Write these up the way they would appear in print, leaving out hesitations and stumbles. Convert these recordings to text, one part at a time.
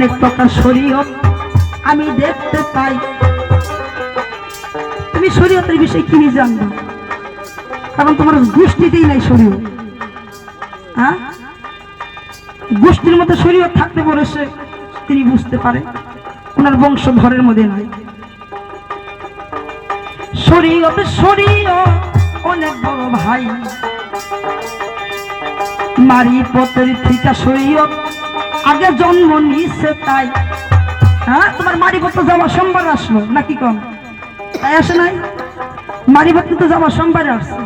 অনেক প্রকার শরীয়ত আমি দেখতে পাই। তুমি শরীয়তের বিষয়ে কি জানবে? কারণ তোমার গোষ্ঠীতেই নাই শরীয়ত। হ্যাঁ, গোষ্ঠীর মধ্যে শরীয়ত থাকতে পারে, সে তিনি বুঝতে পারে ওনার বংশধরের মধ্যে নাই শরীয়ত। শরীয়ত অনেক বড় ভাই, মারি পথের ঠিকা শরীয়ত আগে জন্ম নিছে তাই। হ্যাঁ, তোমার মারিপত্র যাওয়া সোমবার আসলো নাকি কম? তাই আসে নাই? মারিপত্র তো যাওয়া সোমবারে আসছে।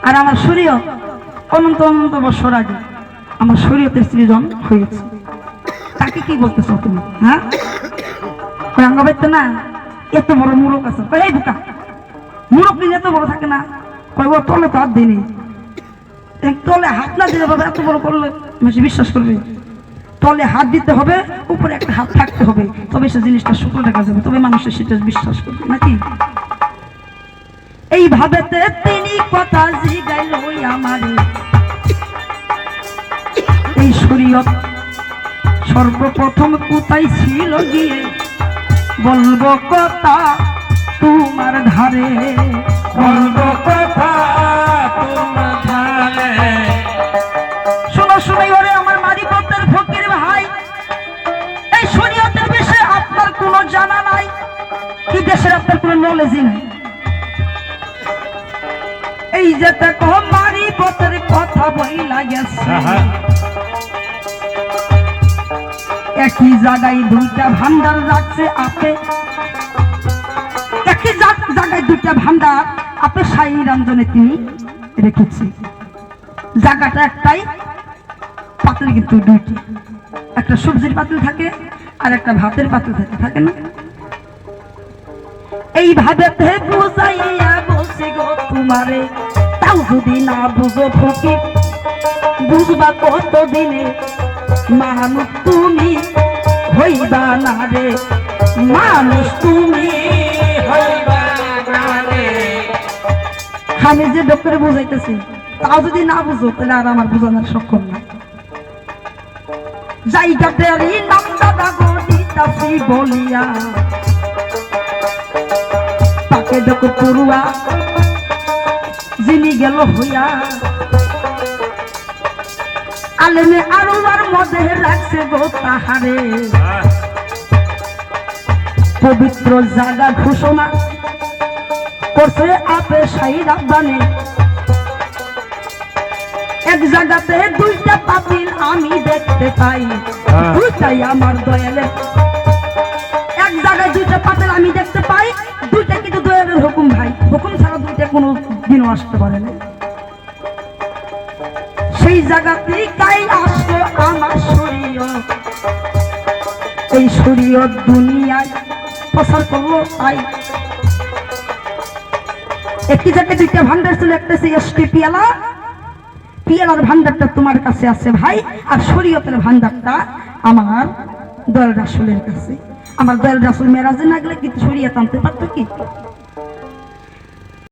আর আমার শরীয়ত অনন্ত অনন্ত বছর আগে আমার শরীয়তের সৃজন হয়েছে। তাকে কি বলতেছ তুমি? হ্যাঁ, আঙ্গাবাইতে না এত বড় মুরগ আছে। এই বোকা, মুরগ নিয়ে এত বড় থাকে না? কয় ও তলে তো হাত দিইনি, তলে হাত না দিলে বাবা এত বড় করলে বেশি বিশ্বাস করবে? তলে হাত দিতে হবে, উপরে একটা হাত থাকতে হবে, তবে সে জিনিসটা শুকনো দেখা যাবে, তবে মানুষের সেটা বিশ্বাস করবে নাকি? এইভাবে তিনি কথা জিগাইল আমারে। এই শরীয়ত সর্বপ্রথম কোথায় ছিল গিয়ে বলবো কথা তোমার ধারে, বলবো কথা তোমার ধারে। শোনো শোনো ওরে আমার মারিপথের ফকির ভাই, এই শরীয়তের বিষয়ে আপনার কোনো জানা নাই কি? দেশের আপনার কোনো নলেজই নাই। এই যে দেখো মারিপথের কথা বইলা গেছে, একই জায়গায় দুইটা ভান্ডার রাখছে আপে, একই জায়গায় দুইটা ভান্ডার আপে সাই রঞ্জনে তিনি রেখেছে। জায়গাটা একটাই, পাতিল কিন্তু দুইটি, একটা সবজির পাতিল থাকে আর একটা ভাতের পাতিল থাকে, থাকে না? এইভাবে বুঝাইয়া বলছি গো তোমারে, তাও যদি না বুঝো ফকির বুঝবা কত দিনে মানুষ তুমি হইবা না রে, মানুষ তুমি হইবা না রে। আমি যে ডক্টরে বুঝাইতেছি তাও যদি না বুঝো তাহলে আর আমার বোঝানোর সক্ষম না। জায়গাটারই নাম দাদা গো দিতাছি বলিয়া, তাকে দেখো পড়ুয়া যিনি গেল হইয়া, আলেমে আরো আর মধ্যে রাখছে গো তাহারে। পবিত্র জায়গা ঘোষণা করছে আপে সাই রাব্বানে, এক জায়গাতে দুইটা পাতিল আমি দেখতে পাই, দুইটাই আমার দয়ালে। এক জায়গায় দুইটা পাতিল আমি দেখতে পাই, দুইটা কিন্তু দয়ালের হুকুম ভাই, হুকুম ছাড়া দুইটা কোনো দিনও আসতে পারে না। সেই জায়গাতেই কাই আসলো আমার শরীয়ত, এই শরীয়ত দুনিয়ায় প্রচার করলো তাই। একই জায়গায় দুইটা ভান্ডার ছিল, একটা এসটি পিয়ালা, পিয়ালার ভান্ডারটা তোমার কাছে আছে ভাই, আর শরীয়তের ভান্ডারটা আমার দয়াল রাসূলের কাছে। আমার দয়াল রাসূল মেরাজে না গেলে কিন্তু শরীয়ত আনতে পারতো কি?